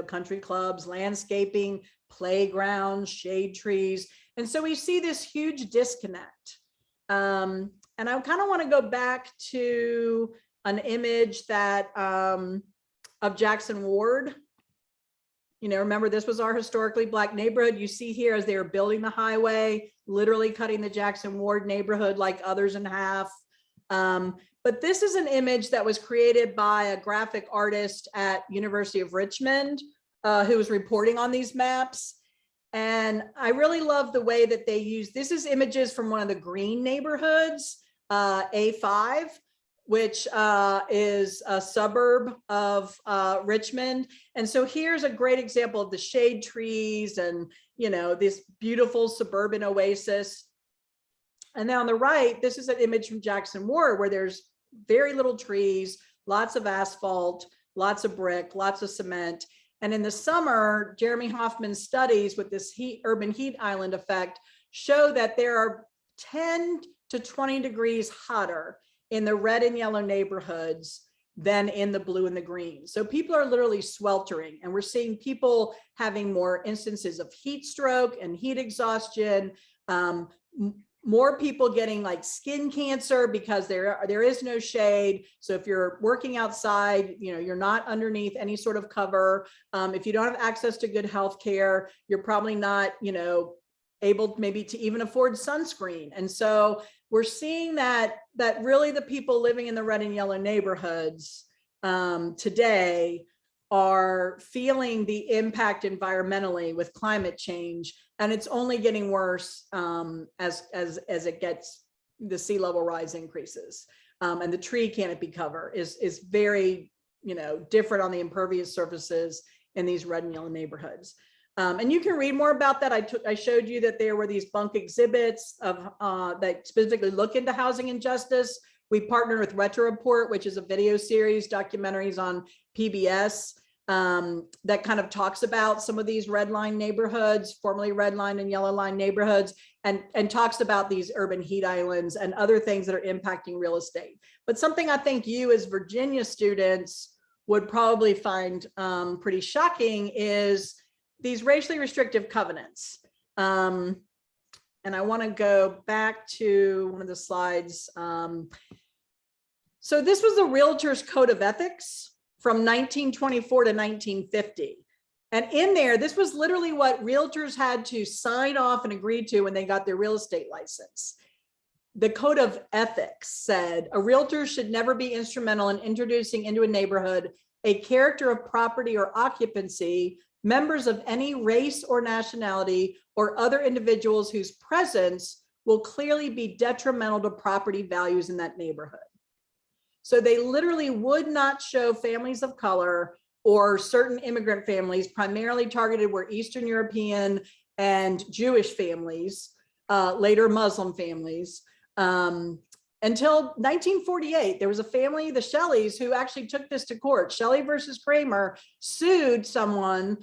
country clubs, landscaping, playgrounds, shade trees. And so we see this huge disconnect. And I kind of want to go back to an image that of Jackson Ward. Remember, this was our historically Black neighborhood. You see here as they were building the highway, literally cutting the Jackson Ward neighborhood like others in half. But this is an image that was created by a graphic artist at University of Richmond who was reporting on these maps. And I really love the way that they use, this is images from one of the green neighborhoods, A5, which is a suburb of Richmond. And so here's a great example of the shade trees and, this beautiful suburban oasis. And then on the right, this is an image from Jackson Ward where there's very little trees, lots of asphalt, lots of brick, lots of cement. And in the summer, Jeremy Hoffman's studies with this urban heat island effect show that there are 10 to 20 degrees hotter in the red and yellow neighborhoods than in the blue and the green. So people are literally sweltering, and we're seeing people having more instances of heat stroke and heat exhaustion, more people getting like skin cancer because there is no shade. So if you're working outside, you're not underneath any sort of cover. If you don't have access to good health care, you're probably not, able maybe to even afford sunscreen. And so we're seeing that really the people living in the red and yellow neighborhoods today are feeling the impact environmentally with climate change, and it's only getting worse as it gets, the sea level rise increases, and the tree canopy cover is very different on the impervious surfaces in these red and yellow neighborhoods. And you can read more about that. I showed you that there were these Bunk exhibits of that specifically look into housing injustice. We partnered with Retro Report, which is a video series, documentaries on PBS that kind of talks about some of these red line neighborhoods, formerly red line and yellow line neighborhoods, and talks about these urban heat islands and other things that are impacting real estate. But something I think you as Virginia students would probably find pretty shocking is these racially restrictive covenants. And I want to go back to one of the slides. So this was the Realtors Code of Ethics from 1924 to 1950. And in there, this was literally what realtors had to sign off and agree to when they got their real estate license. The Code of Ethics said a realtor should never be instrumental in introducing into a neighborhood a character of property or occupancy, members of any race or nationality, or other individuals whose presence will clearly be detrimental to property values in that neighborhood. So they literally would not show families of color or certain immigrant families, primarily targeted were Eastern European and Jewish families, later Muslim families. Until 1948, there was a family, the Shelleys, who actually took this to court. Shelley versus Kramer sued someone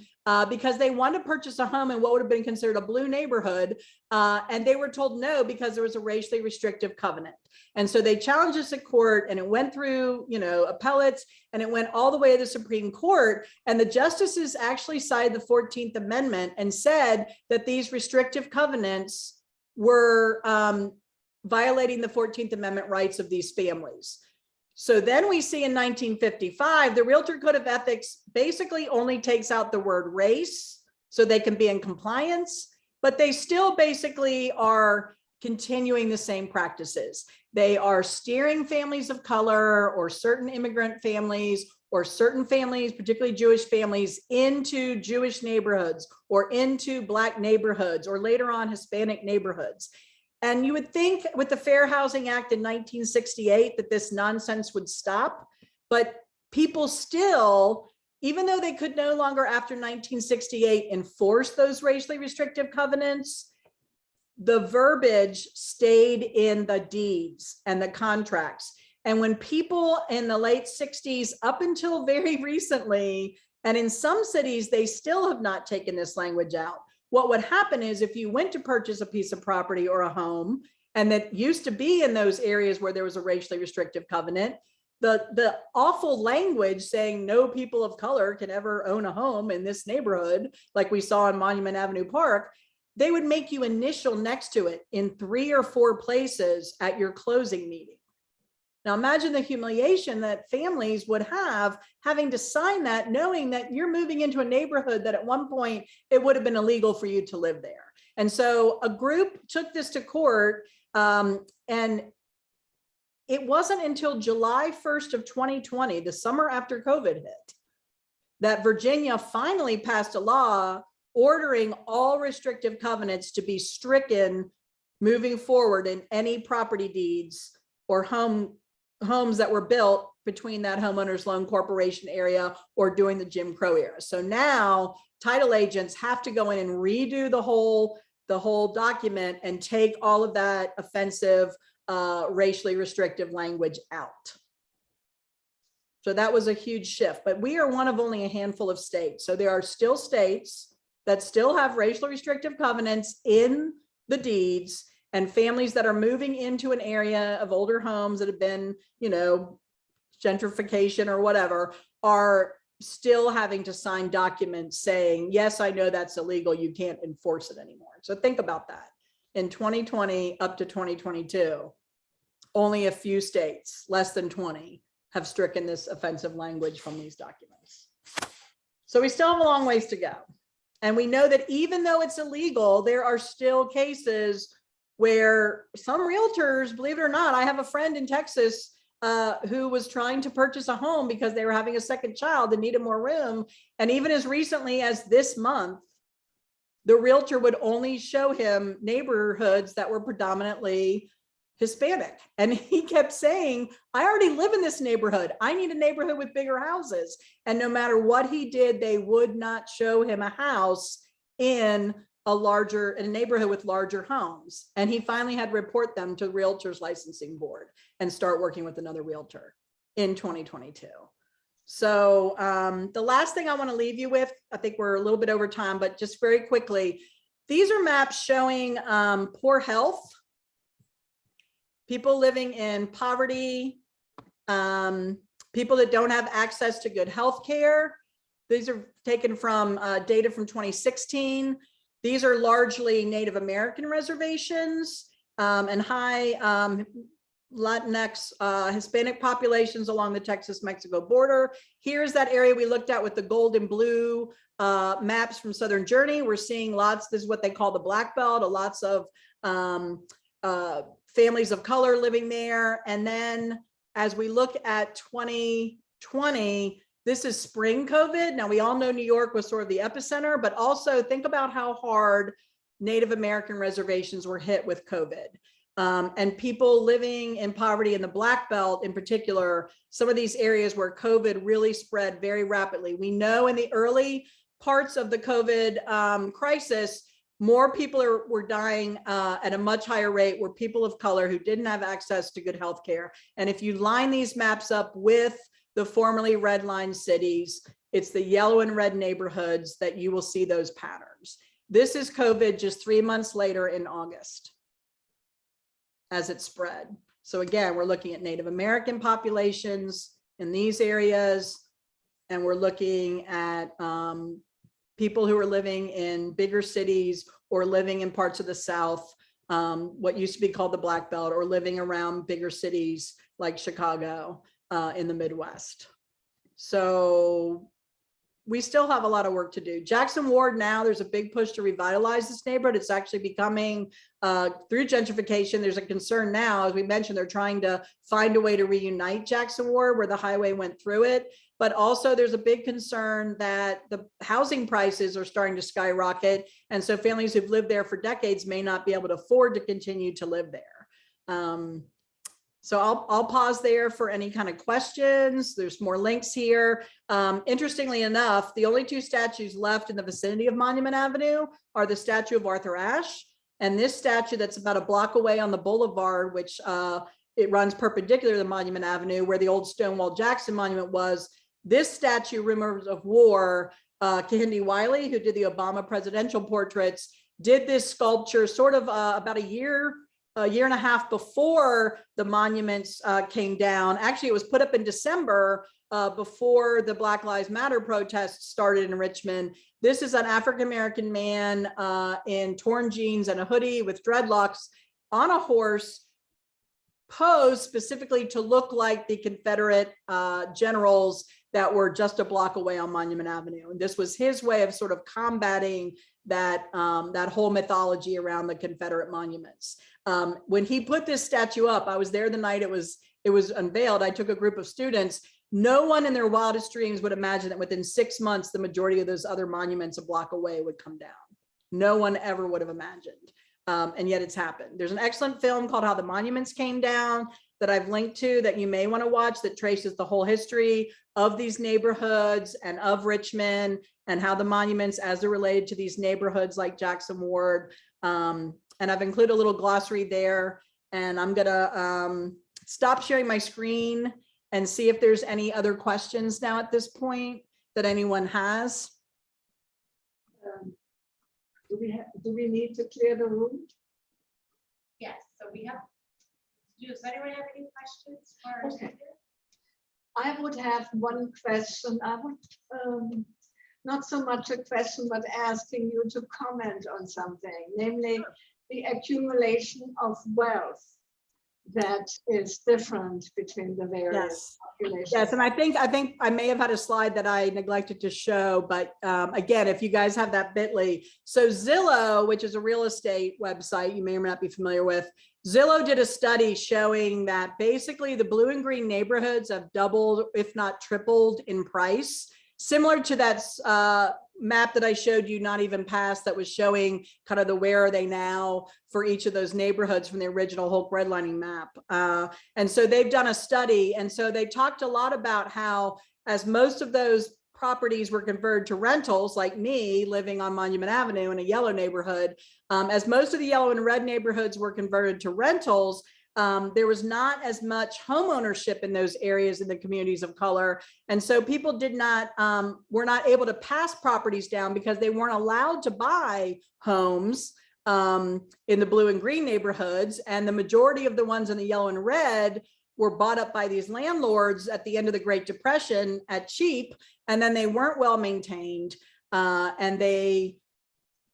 because they wanted to purchase a home in what would have been considered a blue neighborhood. And they were told no, because there was a racially restrictive covenant. And so they challenged this at court, and it went through, appellates, and it went all the way to the Supreme Court. And the justices actually cited the 14th Amendment and said that these restrictive covenants were violating the 14th Amendment rights of these families. So then we see in 1955, the Realtor Code of Ethics basically only takes out the word race so they can be in compliance, but they still basically are continuing the same practices. They are steering families of color or certain immigrant families or certain families, particularly Jewish families, into Jewish neighborhoods or into Black neighborhoods or later on Hispanic neighborhoods. And you would think with the Fair Housing Act in 1968 that this nonsense would stop, but people still, even though they could no longer after 1968 enforce those racially restrictive covenants, the verbiage stayed in the deeds and the contracts. And when people in the late 60s up until very recently, and in some cities, they still have not taken this language out. What would happen is if you went to purchase a piece of property or a home and that used to be in those areas where there was a racially restrictive covenant. The awful language saying no people of color can ever own a home in this neighborhood, like we saw in Monument Avenue Park, they would make you initial next to it in 3 or 4 places at your closing meeting. Now imagine the humiliation that families would have having to sign that, knowing that you're moving into a neighborhood that at one point it would have been illegal for you to live there. And so a group took this to court, and it wasn't until July 1st of 2020, the summer after COVID hit, that Virginia finally passed a law ordering all restrictive covenants to be stricken moving forward in any property deeds or homes that were built between that homeowners loan corporation area or during the Jim Crow era. So now title agents have to go in and redo the whole document and take all of that offensive racially restrictive language out. So that was a huge shift, but we are one of only a handful of states. So there are still states that still have racially restrictive covenants in the deeds, and families that are moving into an area of older homes that have been, you know, gentrification or whatever, are still having to sign documents saying, yes, I know that's illegal, you can't enforce it anymore. So think about that. In 2020 up to 2022, only a few states, less than 20, have stricken this offensive language from these documents. So we still have a long ways to go. And we know that even though it's illegal, there are still cases where some realtors, believe it or not, I have a friend in Texas who was trying to purchase a home because they were having a second child and needed more room. And even as recently as this month, the realtor would only show him neighborhoods that were predominantly Hispanic. And he kept saying, I already live in this neighborhood. I need a neighborhood with bigger houses. And no matter what he did, they would not show him a house in a neighborhood with larger homes. And he finally had to report them to Realtors Licensing Board and start working with another realtor in 2022. So the last thing I want to leave you with, I think we're a little bit over time, but just very quickly, these are maps showing poor health, people living in poverty, people that don't have access to good health care. These are taken from data from 2016. These are largely Native American reservations and high Latinx Hispanic populations along the Texas-Mexico border. Here's that area we looked at with the gold and blue maps from Southern Journey. We're seeing lots, this is what they call the Black Belt, lots of families of color living there. And then as we look at 2020, this is spring COVID. Now we all know New York was sort of the epicenter, but also think about how hard Native American reservations were hit with COVID. And people living in poverty in the Black Belt in particular, some of these areas where COVID really spread very rapidly. We know in the early parts of the COVID crisis, more people were dying at a much higher rate were people of color who didn't have access to good health care. And if you line these maps up with the formerly redlined cities, it's the yellow and red neighborhoods that you will see those patterns. This is COVID just 3 months later in August as it spread. So again, we're looking at Native American populations in these areas, and we're looking at people who are living in bigger cities or living in parts of the South, what used to be called the Black Belt, or living around bigger cities like Chicago in the Midwest. So we still have a lot of work to do. Jackson Ward now, there's a big push to revitalize this neighborhood. It's actually becoming, through gentrification, there's a concern now, as we mentioned, they're trying to find a way to reunite Jackson Ward where the highway went through it. But also there's a big concern that the housing prices are starting to skyrocket. And so families who've lived there for decades may not be able to afford to continue to live there. So I'll pause there for any kind of questions. There's more links here. Interestingly enough, the only 2 statues left in the vicinity of Monument Avenue are the statue of Arthur Ashe and this statue that's about a block away on the boulevard, which it runs perpendicular to Monument Avenue where the old Stonewall Jackson monument was. This statue, Rumors of War, Kehinde Wiley, who did the Obama presidential portraits, did this sculpture sort of about a year a year and a half before the monuments came down. Actually, it was put up in December before the Black Lives Matter protests started in Richmond. This is an African-American man in torn jeans and a hoodie with dreadlocks on a horse, posed specifically to look like the Confederate generals that were just a block away on Monument Avenue. And this was his way of sort of combating that, that whole mythology around the Confederate monuments. When he put this statue up, I was there the night it was unveiled. I took a group of students. No one in their wildest dreams would imagine that within 6 months, the majority of those other monuments a block away would come down. No one ever would have imagined. And yet it's happened. There's an excellent film called How the Monuments Came Down that I've linked to that you may want to watch, that traces the whole history of these neighborhoods and of Richmond and how the monuments as they're related to these neighborhoods like Jackson Ward. And I've included a little glossary there, and I'm gonna stop sharing my screen and see if there's any other questions now at this point that anyone has. Do we need to clear the room? Yes, so we have, does anyone have any questions for our Okay. speaker? I would have one question. I would, not so much a question, but asking you to comment on something, namely the accumulation of wealth that is different between the various populations. Yes, and I think I may have had a slide that I neglected to show, but again, if you guys have that bit.ly. So Zillow, which is a real estate website you may or may not be familiar with, Zillow did a study showing that basically the blue and green neighborhoods have doubled, if not tripled in price, similar to that map that I showed you, not even past, that was showing kind of the where are they now for each of those neighborhoods from the original Hulk redlining map. And so they've done a study. And so they talked a lot about how, as most of those properties were converted to rentals, like me living on Monument Avenue in a yellow neighborhood, as most of the yellow and red neighborhoods were converted to rentals, there was not as much home ownership in those areas in the communities of color. And so people were not able to pass properties down because they weren't allowed to buy homes in the blue and green neighborhoods. And the majority of the ones in the yellow and red were bought up by these landlords at the end of the Great Depression at cheap. And then they weren't well maintained. And they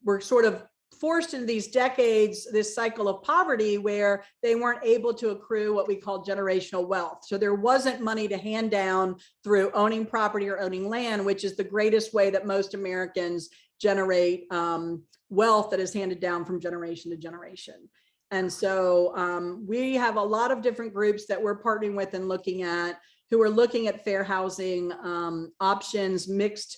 were sort of forced into these decades, this cycle of poverty where they weren't able to accrue what we call generational wealth. So there wasn't money to hand down through owning property or owning land, which is the greatest way that most Americans generate wealth that is handed down from generation to generation. And so we have a lot of different groups that we're partnering with and looking at, who are looking at fair housing options, mixed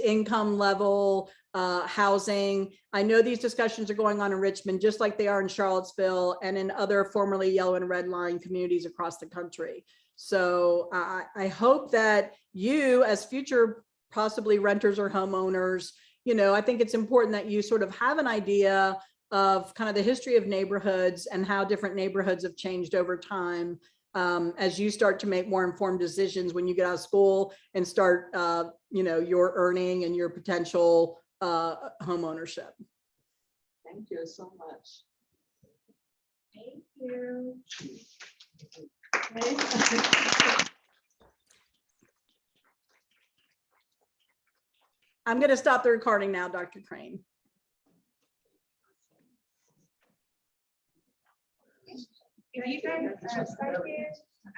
income level housing. I know these discussions are going on in Richmond, just like they are in Charlottesville and in other formerly yellow and red line communities across the country. So I hope that you, as future possibly renters or homeowners, I think it's important that you sort of have an idea of kind of the history of neighborhoods and how different neighborhoods have changed over time, as you start to make more informed decisions when you get out of school and start, your earning and your potential home ownership. Thank you so much. Thank you. I'm going to stop the recording now, Dr. Crane. If you guys start here.